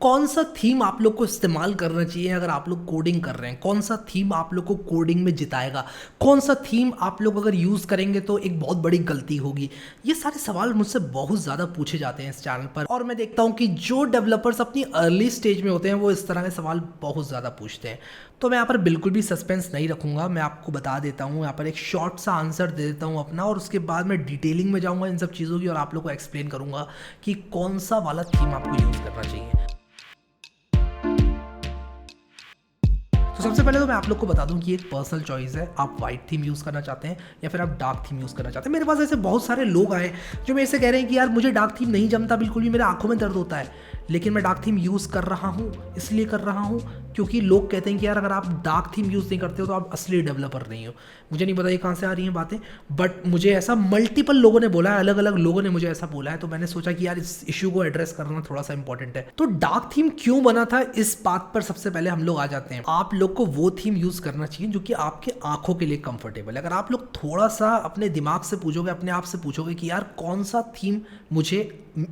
कौन सा थीम आप लोग को इस्तेमाल करना चाहिए अगर आप लोग कोडिंग कर रहे हैं, कौन सा थीम आप लोग को कोडिंग में जिताएगा, कौन सा थीम आप लोग अगर यूज़ करेंगे तो एक बहुत बड़ी गलती होगी। ये सारे सवाल मुझसे बहुत ज़्यादा पूछे जाते हैं इस चैनल पर, और मैं देखता हूँ कि जो डेवलपर्स अपनी अर्ली स्टेज में होते हैं वो इस तरह के सवाल बहुत ज़्यादा पूछते हैं। तो मैं यहाँ पर बिल्कुल भी सस्पेंस नहीं रखूँगा, मैं आपको बता देता हूँ, यहाँ पर एक शॉर्ट सा आंसर दे देता हूँ अपना, और उसके बाद मैं डिटेलिंग में जाऊँगा इन सब चीज़ों की और आप लोग को एक्सप्लेन करूँगा कि कौन सा वाला थीम आपको यूज़ करना चाहिए। तो सबसे पहले तो मैं आप लोग को बता दूं कि एक पर्सनल चॉइस है, आप वाइट थीम यूज़ करना चाहते हैं या फिर आप डार्क थीम यूज़ करना चाहते हैं। मेरे पास ऐसे बहुत सारे लोग आए जो मेरे से कह रहे हैं कि यार मुझे डार्क थीम नहीं जमता बिल्कुल भी, मेरे आंखों में दर्द होता है, लेकिन मैं डार्क थीम यूज़ कर रहा हूँ। इसलिए कर रहा हूँ क्योंकि लोग कहते हैं कि यार अगर आप डार्क थीम यूज़ नहीं करते हो तो आप असली डेवलपर नहीं हो। मुझे नहीं पता ये कहाँ से आ रही हैं बातें, बट मुझे ऐसा मल्टीपल लोगों ने बोला है, अलग अलग लोगों ने मुझे ऐसा बोला है, तो मैंने सोचा कि यार इस इशू को एड्रेस करना थोड़ा सा इंपॉर्टेंट है। तो डार्क थीम क्यों बना था, इस बात पर सबसे पहले हम लोग आ जाते हैं। आप लोग को वो थीम यूज़ करना चाहिए जो कि आपके आंखों के लिए कंफर्टेबल है। अगर आप लोग थोड़ा सा अपने दिमाग से पूछोगे, अपने आप से पूछोगे कि यार कौन सा थीम मुझे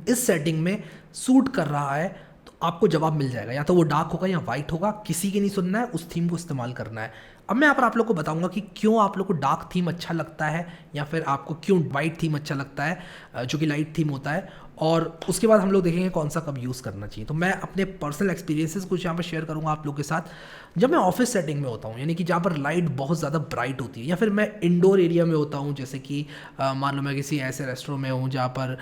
इस सेटिंग में सूट कर रहा है, तो आपको जवाब मिल जाएगा। या तो वो डार्क होगा या वाइट होगा, किसी की नहीं सुनना है, उस थीम को इस्तेमाल करना है। अब मैं यहाँ पर आप लोग को बताऊंगा कि क्यों आप लोग को डार्क थीम अच्छा लगता है या फिर आपको क्यों वाइट थीम अच्छा लगता है जो कि लाइट थीम होता है, और उसके बाद हम लोग देखेंगे कौन सा कब यूज़ करना चाहिए। तो मैं अपने पर्सनल एक्सपीरियंसेस कुछ यहाँ पर शेयर करूँगा आप लोग के साथ। जब मैं ऑफिस सेटिंग में होता हूँ, यानी कि जहाँ पर लाइट बहुत ज़्यादा ब्राइट होती है, या फिर मैं इंडोर एरिया में होता हूँ, जैसे कि मान लो मैं किसी ऐसे रेस्टोरेंट में हूँ जहाँ पर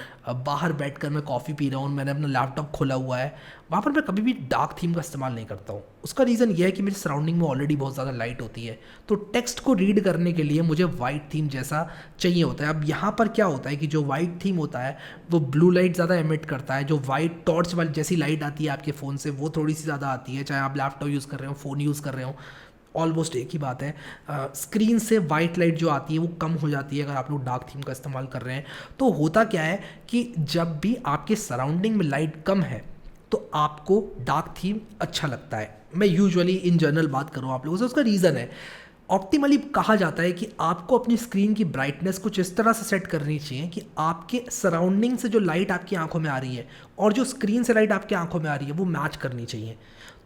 बाहर बैठकर मैं कॉफ़ी पी रहा हूँ, मैंने अपना लैपटॉप खोला हुआ है, वहाँ पर मैं कभी भी डार्क थीम का इस्तेमाल नहीं करता हूँ। उसका रीज़न ये है कि मेरी सराउंडिंग में ऑलरेडी बहुत ज़्यादा लाइट होती है, तो टेक्स्ट को रीड करने के लिए मुझे वाइट थीम जैसा चाहिए होता है। अब यहाँ पर क्या होता है कि जो वाइट थीम होता है वो ब्लू लाइट ज़्यादा एमिट करता है, जो वाइट टॉर्च वाली जैसी लाइट आती है आपके फ़ोन से वो थोड़ी सी ज़्यादा आती है, चाहे आप लैपटॉप यूज़ कर रहे हो, फ़ोन यूज़ कर रहे हो, ऑलमोस्ट एक ही बात है। स्क्रीन से वाइट लाइट जो आती है वो कम हो जाती है अगर आप लोग डार्क थीम का इस्तेमाल कर रहे हैं। तो होता क्या है कि जब भी आपके सराउंडिंग में लाइट कम है तो आपको डार्क थीम अच्छा लगता है। मैं यूजुअली इन जनरल बात करूँ आप लोगों से, उसका रीज़न है, ऑप्टिमली कहा जाता है कि आपको अपनी स्क्रीन की ब्राइटनेस कुछ इस तरह से सेट करनी चाहिए कि आपके सराउंडिंग से जो लाइट आपकी आंखों में आ रही है और जो स्क्रीन से लाइट आपकी आंखों में आ रही है वो मैच करनी चाहिए।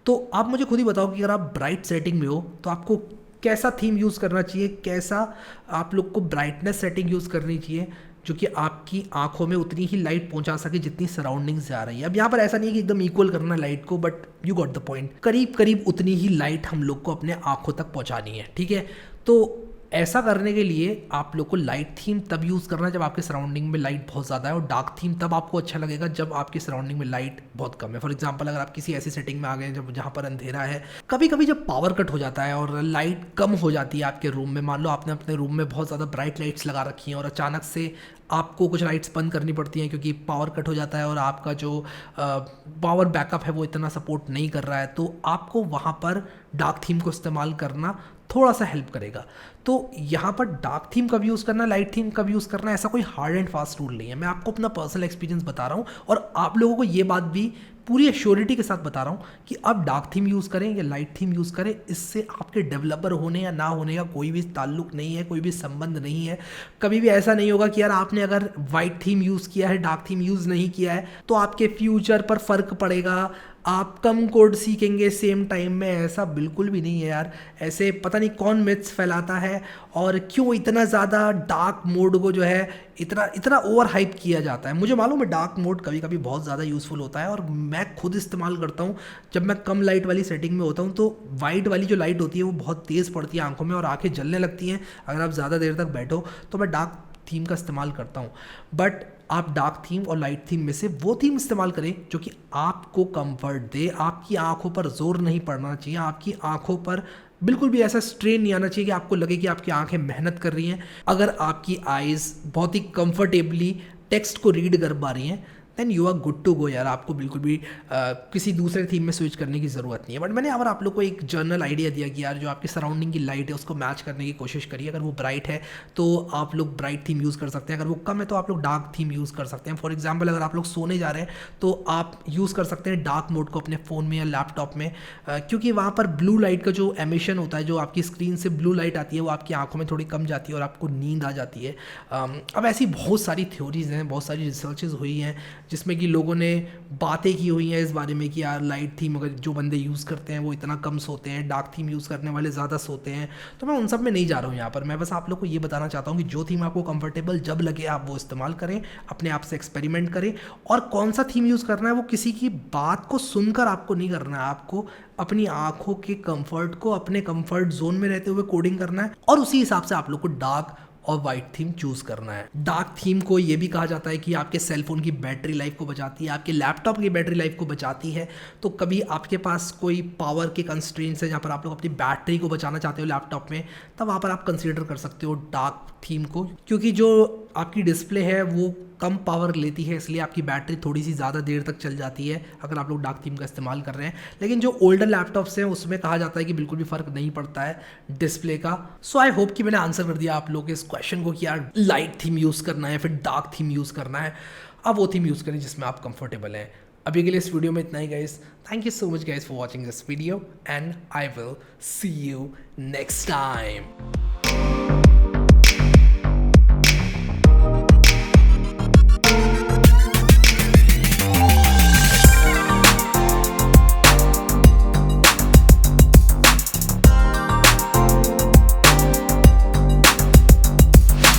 तो आप मुझे खुद ही बताओ कि अगर आप ब्राइट सेटिंग में हो तो आपको कैसा थीम यूज़ करना चाहिए, कैसा आप लोग को ब्राइटनेस सेटिंग यूज़ करनी चाहिए जो कि आपकी आंखों में उतनी ही लाइट पहुंचा सके जितनी सराउंडिंग से आ रही है। अब यहाँ पर ऐसा नहीं है कि एकदम इक्वल करना लाइट को, but you got the point, करीब करीब उतनी ही लाइट हम लोग को अपने आंखों तक पहुंचानी है, ठीक है। तो ऐसा करने के लिए आप लोग को लाइट थीम तब यूज़ करना है जब आपके सराउंडिंग में लाइट बहुत ज़्यादा है, और डार्क थीम तब आपको अच्छा लगेगा जब आपकी सराउंडिंग में लाइट बहुत कम है। फॉर एग्जांपल अगर आप किसी ऐसी सेटिंग में आ गए जब जहाँ पर अंधेरा है, कभी कभी जब पावर कट हो जाता है और लाइट कम हो जाती है आपके रूम में, मान लो आपने अपने रूम में बहुत ज़्यादा ब्राइट लाइट्स लगा रखी हैं और अचानक से आपको कुछ लाइट्स बंद करनी पड़ती हैं क्योंकि पावर कट हो जाता है और आपका जो पावर बैकअप है वो इतना सपोर्ट नहीं कर रहा है, तो आपको वहाँ पर डार्क थीम को इस्तेमाल करना थोड़ा सा हेल्प करेगा। तो यहाँ पर डार्क थीम कब यूज़ करना है, लाइट थीम कब यूज़ करना है, ऐसा कोई हार्ड एंड फास्ट रूल नहीं है। मैं आपको अपना पर्सनल एक्सपीरियंस बता रहा हूँ और आप लोगों को ये बात भी पूरी एश्योरिटी के साथ बता रहा हूँ कि आप डार्क थीम यूज़ करें या लाइट थीम यूज़ करें, इससे आपके डेवलपर होने या ना होने का कोई भी ताल्लुक नहीं है, कोई भी संबंध नहीं है। कभी भी ऐसा नहीं होगा कि यार आपने अगर वाइट थीम यूज़ किया है, डार्क थीम यूज़ नहीं किया है तो आपके फ्यूचर पर फ़र्क पड़ेगा, आप कम कोड सीखेंगे सेम टाइम में, ऐसा बिल्कुल भी नहीं है यार। ऐसे पता नहीं कौन मिथ्स फैलाता है और क्यों इतना ज़्यादा डार्क मोड को जो है इतना इतना ओवर हाइप किया जाता है। मुझे मालूम है डार्क मोड कभी कभी बहुत ज़्यादा यूज़फुल होता है और मैं खुद इस्तेमाल करता हूँ। जब मैं कम लाइट वाली सेटिंग में होता हूँ तो वाइट वाली जो लाइट होती है वो बहुत तेज़ पड़ती है आंखों में और आंखें जलने लगती हैं अगर आप ज़्यादा देर तक बैठो, तो मैं डार्क थीम का इस्तेमाल करता हूँ। बट आप डार्क थीम और लाइट थीम में से वो थीम इस्तेमाल करें जो कि आपको कंफर्ट दे, आपकी आंखों पर जोर नहीं पड़ना चाहिए, आपकी आंखों पर बिल्कुल भी ऐसा स्ट्रेन नहीं आना चाहिए कि आपको लगे कि आपकी आंखें मेहनत कर रही हैं। अगर आपकी आइज़ बहुत ही कंफर्टेबली टेक्स्ट को रीड कर पा रही हैं then you are good to go यार, आपको बिल्कुल भी किसी दूसरे थीम में स्विच करने की ज़रूरत नहीं है। बट मैंने अगर आप लोग को एक जनरल आइडिया दिया कि यार जो आपकी सराउंडिंग की लाइट है उसको मैच करने की कोशिश करिए। अगर वो ब्राइट है तो आप लोग ब्राइट थीम यूज़ कर सकते हैं, अगर वो कम है तो आप लोग डार्क थीम यूज़ कर सकते हैं। फॉर एग्जाम्पल अगर आप लोग सोने जा रहे हैं तो आप यूज़ कर सकते हैं डार्क मोड को अपने फ़ोन में या लैपटॉप में, क्योंकि वहाँ पर ब्लू लाइट का जो एमिशन होता है, जो आपकी स्क्रीन से ब्लू लाइट आती है वो आपकी आंखों में थोड़ी कम जाती है और आपको नींद आ जाती है। अब ऐसी बहुत सारी थ्योरीज़ हैं, बहुत सारी रिसर्चेज हुई हैं जिसमें कि लोगों ने बातें की हुई हैं इस बारे में कि यार लाइट थीम अगर जो बंदे यूज़ करते हैं वो इतना कम सोते हैं, डार्क थीम यूज़ करने वाले ज़्यादा सोते हैं। तो मैं उन सब में नहीं जा रहा हूँ यहाँ पर। मैं बस आप लोग को ये बताना चाहता हूँ कि जो थीम आपको कंफर्टेबल जब लगे आप वो इस्तेमाल करें, अपने आप से एक्सपेरिमेंट करें। और कौन सा थीम यूज़ करना है वो किसी की बात को सुनकर आपको नहीं करना है, आपको अपनी आंखों के कंफर्ट को, अपने कंफर्ट जोन में रहते हुए कोडिंग करना है और उसी हिसाब से आप लोग को डार्क और वाइट थीम चूज करना है। डार्क थीम को ये भी कहा जाता है कि आपके सेलफोन की बैटरी लाइफ को बचाती है, आपके लैपटॉप की बैटरी लाइफ को बचाती है। तो कभी आपके पास कोई पावर के कंस्ट्रेंट्स है जहाँ पर आप लोग अपनी बैटरी को बचाना चाहते हो लैपटॉप में, तब वहाँ पर आप कंसीडर कर सकते हो डार्क थीम को, क्योंकि जो आपकी डिस्प्ले है वो कम पावर लेती है, इसलिए आपकी बैटरी थोड़ी सी ज़्यादा देर तक चल जाती है अगर आप लोग डार्क थीम का इस्तेमाल कर रहे हैं। लेकिन जो ओल्डर लैपटॉप्स हैं उसमें कहा जाता है कि बिल्कुल भी फ़र्क नहीं पड़ता है डिस्प्ले का। सो आई होप कि मैंने आंसर कर दिया आप लोग के इस क्वेश्चन को कि यार लाइट थीम यूज़ करना है फिर डार्क थीम यूज़ करना है। अब वो थीम यूज़ करें जिसमें आप कंफर्टेबल हैं। अभी के लिए इस वीडियो में इतना ही guys. Thank you so much guys for watching this video and I will see you next time.